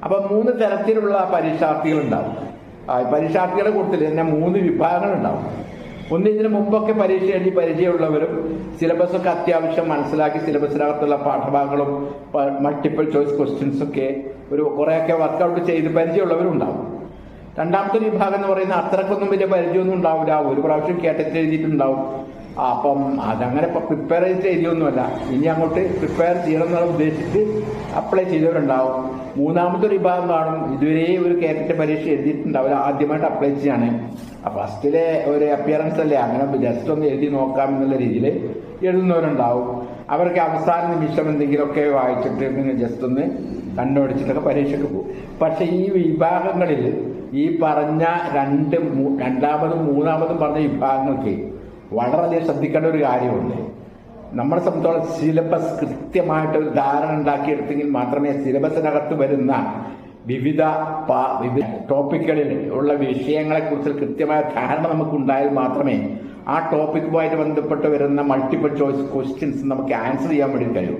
അപ്പൊ 3 തരത്തിലുള്ള പരീക്ഷാർത്ഥികളുണ്ടാവും. പരീക്ഷാർത്ഥികളുടെ കൂട്ടത്തിൽ തന്നെ 3 വിഭാഗങ്ങളുണ്ടാവും. ഒന്ന്, ഇതിന് മുമ്പൊക്കെ പരീക്ഷ എഴുതി പരിചയമുള്ളവരും സിലബസൊക്കെ അത്യാവശ്യം മനസ്സിലാക്കി സിലബസിനകത്തുള്ള പാഠഭാഗങ്ങളും മൾട്ടിപ്പിൾ ചോയ്സ് ക്വസ്റ്റ്യൻസ് ഒക്കെ കുറേയൊക്കെ വർക്കൗട്ട് ചെയ്ത് പരിചയമുള്ളവരും ഉണ്ടാവും. രണ്ടാമത്തെ വിഭാഗം എന്ന് പറയുന്നത് അത്രക്കൊന്നും വലിയ പരിചയമൊന്നും ഉണ്ടാവില്ല, ഒരു പ്രാവശ്യം കേട്ടിട്ട് എഴുതിയിട്ടുണ്ടാവും. അപ്പം അതങ്ങനെ പ്രിപ്പയർ ചെയ്തിട്ട് എഴുതിയൊന്നുമല്ല, ഇനി അങ്ങോട്ട് പ്രിപ്പയർ ചെയ്യണം എന്നുള്ള ഉദ്ദേശിച്ച് അപ്ലൈ ചെയ്തവരുണ്ടാവും. മൂന്നാമത്തെ ഒരു വിഭാഗം കാണും, ഇതുവരെ ഒരു കേട്ടിട്ട് പരീക്ഷ എഴുതിയിട്ടുണ്ടാവില്ല, ആദ്യമായിട്ട് അപ്ലൈ ചെയ്യാണ്. ഫസ്റ്റിലെ ഒരു അപ്പിയറൻസ് അല്ലേ, അങ്ങനെ ജസ്റ്റ് ഒന്ന് എഴുതി നോക്കാം എന്നുള്ള രീതിയിൽ എഴുതുന്നവരുണ്ടാവും. അവർക്ക് അവസാന നിമിഷം എന്തെങ്കിലുമൊക്കെ വായിച്ചിട്ട് ജസ്റ്റ് ഒന്ന് കണ്ണോടിച്ചിട്ടൊക്കെ പരീക്ഷയ്ക്ക് പോകും. പക്ഷെ ഈ വിഭാഗങ്ങളിൽ ഈ പറഞ്ഞ രണ്ടാമതും മൂന്നാമതും പറഞ്ഞ വിഭാഗങ്ങൾക്ക് വളരെയധികം ശ്രദ്ധിക്കേണ്ട ഒരു കാര്യമുണ്ട്. നമ്മളെ സംബന്ധിച്ചോളം സിലബസ് കൃത്യമായിട്ടൊരു ധാരണ ഉണ്ടാക്കിയെടുത്തെങ്കിൽ മാത്രമേ സിലബസിനകത്ത് വരുന്ന വിവിധ ടോപ്പിക്കുകളിൽ ഉള്ള വിഷയങ്ങളെക്കുറിച്ച് കൃത്യമായ ധാരണ നമുക്കുണ്ടായാൽ മാത്രമേ ആ ടോപ്പിക്കുമായിട്ട് ബന്ധപ്പെട്ട് വരുന്ന മൾട്ടിപ്പിൾ ചോയ്സ് ക്വസ്റ്റ്യൻസ് നമുക്ക് ആൻസർ ചെയ്യാൻ വേണ്ടി കഴിയൂ.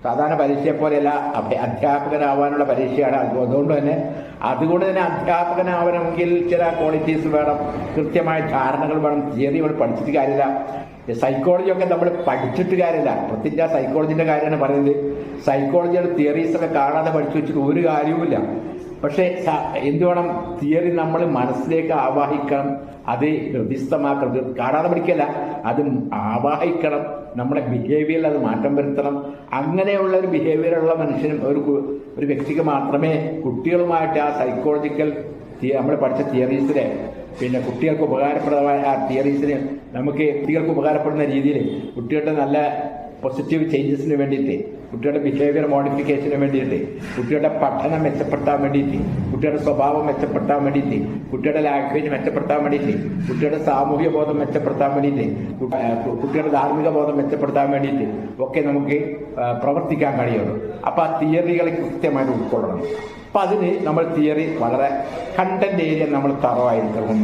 സാധാരണ പരീക്ഷയെ പോലെയല്ല, അധ്യാപകനാവാനുള്ള പരീക്ഷയാണ്. അതുകൊണ്ട് തന്നെ അധ്യാപകനാവണമെങ്കിൽ ചില ക്വാളിറ്റീസ് വേണം, കൃത്യമായ ധാരണകൾ വേണം. തിയറികൾ പഠിച്ചിട്ട് കാര്യമില്ല, സൈക്കോളജി ഒക്കെ നമ്മൾ പഠിച്ചിട്ട് കാര്യമില്ല. പ്രത്യേകിച്ച് സൈക്കോളജിന്റെ കാര്യമാണ് പറയുന്നത്. സൈക്കോളജിയുടെ തിയറീസൊക്കെ കാണാതെ പഠിച്ചു വെച്ചിട്ട് ഒരു കാര്യവുമില്ല. പക്ഷെ എന്ത് വേണം, തിയറി നമ്മൾ മനസ്സിലേക്ക് ആവാഹിക്കണം, അത് ഹൃദിസ്ഥമാക്കണം. കാണാതെ പഠിക്കല്ല, അത് ആവാഹിക്കണം, നമ്മുടെ ബിഹേവിയറിൽ അത് മാറ്റം വരുത്തണം. അങ്ങനെയുള്ള ഒരു ബിഹേവിയറുള്ള മനുഷ്യനും ഒരു വ്യക്തിക്ക് മാത്രമേ കുട്ടികളുമായിട്ട് ആ സൈക്കോളജിക്കൽ നമ്മൾ പഠിച്ച തിയറീസിനെ കുട്ടികൾക്ക് ഉപകാരപ്രദമായ ആ തിയറീസിന് കുട്ടികൾക്ക് ഉപകാരപ്പെടുന്ന രീതിയിൽ കുട്ടികളുടെ നല്ല പോസിറ്റീവ് ചേഞ്ചസിന് വേണ്ടിയിട്ട്, കുട്ടികളുടെ ബിഹേവിയർ മോഡിഫിക്കേഷന് വേണ്ടിയിട്ട്, കുട്ടികളുടെ പഠനം മെച്ചപ്പെടുത്താൻ വേണ്ടിയിട്ട്, കുട്ടികളുടെ സ്വഭാവം മെച്ചപ്പെടുത്താൻ വേണ്ടിയിട്ട്, കുട്ടികളുടെ ലാംഗ്വേജ് മെച്ചപ്പെടുത്താൻ വേണ്ടിയിട്ട്, കുട്ടികളുടെ സാമൂഹ്യ ബോധം മെച്ചപ്പെടുത്താൻ വേണ്ടിയിട്ട്, കുട്ടികളുടെ ധാർമ്മിക ബോധം മെച്ചപ്പെടുത്താൻ വേണ്ടിയിട്ട് ഒക്കെ നമുക്ക് പ്രവർത്തിക്കാൻ കഴിയുള്ളൂ. അപ്പൊ ആ തിയറികളെ കൃത്യമായിട്ട് ഉൾക്കൊള്ളണം. അപ്പൊ അതിന് നമ്മൾ തിയറി വളരെ കണ്ടന്റ് ഏരിയ നമ്മൾ തറവായിരിക്കണം.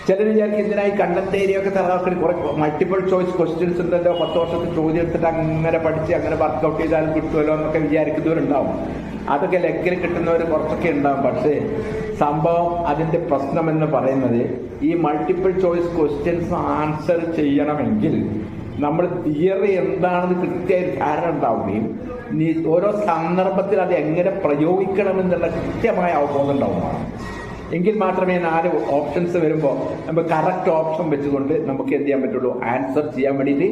ചിലർ വിചാരിക്കും ഇതിനായി കണ്ടന്റ് ഏരിയ ഒക്കെ തറവാക്കി കുറെ മൾട്ടിപ്പിൾ ചോയ്സ് ക്വസ്റ്റ്യൻസ് ഉണ്ടല്ലോ, 10 വർഷത്തിൽ ചോദ്യം എടുത്തിട്ട് അങ്ങനെ പഠിച്ച് അങ്ങനെ വർക്കൗട്ട് ചെയ്താലും കിട്ടുമല്ലോ എന്നൊക്കെ വിചാരിക്കുന്നവരുണ്ടാവും. അതൊക്കെ ലക്കിൽ കിട്ടുന്നവർ കുറച്ചൊക്കെ ഉണ്ടാവും. പക്ഷേ സംഭവം അതിന്റെ പ്രശ്നം എന്ന് പറയുന്നത്, ഈ മൾട്ടിപ്പിൾ ചോയ്സ് ക്വസ്റ്റ്യൻസ് ആൻസർ ചെയ്യണമെങ്കിൽ നമ്മൾ തിയറി എന്താണെന്ന് കൃത്യമായി ധാരണ ഉണ്ടാവുകയും ഓരോ സന്ദർഭത്തിൽ അത് എങ്ങനെ പ്രയോഗിക്കണമെന്നുള്ള കൃത്യമായ അവബോധം ഉണ്ടാവുന്നതാണ്. എങ്കിൽ മാത്രമേ 4 ഓപ്ഷൻസ് വരുമ്പോൾ നമുക്ക് കറക്റ്റ് ഓപ്ഷൻ വെച്ചുകൊണ്ട് നമുക്ക് എന്ത് ചെയ്യാൻ പറ്റുള്ളൂ, ആൻസർ ചെയ്യാൻ വേണ്ടിയിട്ട്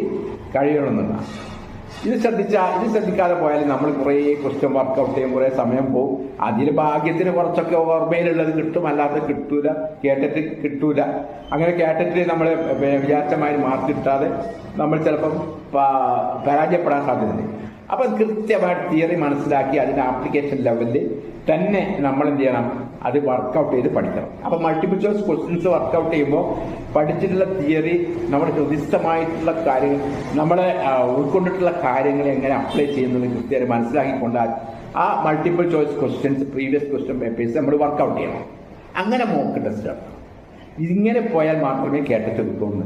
കഴിയണമെന്നാണ്. ഇത് ശ്രദ്ധിക്കാതെ പോയാൽ നമ്മൾ കുറേ ക്വസ്റ്റ്യൻ വർക്കൗട്ട് ചെയ്യും, കുറേ സമയം പോകും. അതിൽ ഭാഗ്യത്തിന് കുറച്ചൊക്കെ ഓർമ്മയിലുള്ളത് കിട്ടും, അല്ലാതെ കിട്ടൂല, കേട്ടിട്ട് കിട്ടൂല. അങ്ങനെ കേട്ടിട്ട് നമ്മൾ വിചാരിച്ചമാതിരി മാർക്ക് കിട്ടാതെ നമ്മൾ ചിലപ്പം പരാജയപ്പെടാൻ സാധ്യതയുണ്ട്. അപ്പം കൃത്യമായിട്ട് തിയറി മനസ്സിലാക്കി അതിന്റെ ആപ്ലിക്കേഷൻ ലെവലിൽ തന്നെ നമ്മൾ എന്ത് ചെയ്യണം, അത് വർക്കൗട്ട് ചെയ്ത് പഠിക്കണം. അപ്പൊ മൾട്ടിപ്പിൾ ചോയ്സ് ക്വസ്റ്റ്യൻസ് വർക്കൗട്ട് ചെയ്യുമ്പോൾ പഠിച്ചിട്ടുള്ള തിയറി, നമ്മുടെ ഹൃദിസ്ഥമായിട്ടുള്ള കാര്യങ്ങൾ, നമ്മളെ ഉൾക്കൊണ്ടിട്ടുള്ള കാര്യങ്ങൾ എങ്ങനെ അപ്ലൈ ചെയ്യുന്നത് കൃത്യമായി മനസ്സിലാക്കിക്കൊണ്ടാൽ ആ multiple choice questions previous question papers നമ്മൾ വർക്കൗട്ട് ചെയ്യണം. അങ്ങനെ മോക്ക് ടെസ്റ്റ്. ഇങ്ങനെ പോയാൽ മാത്രമേ കേട്ടിട്ട് കിട്ടുള്ളൂ.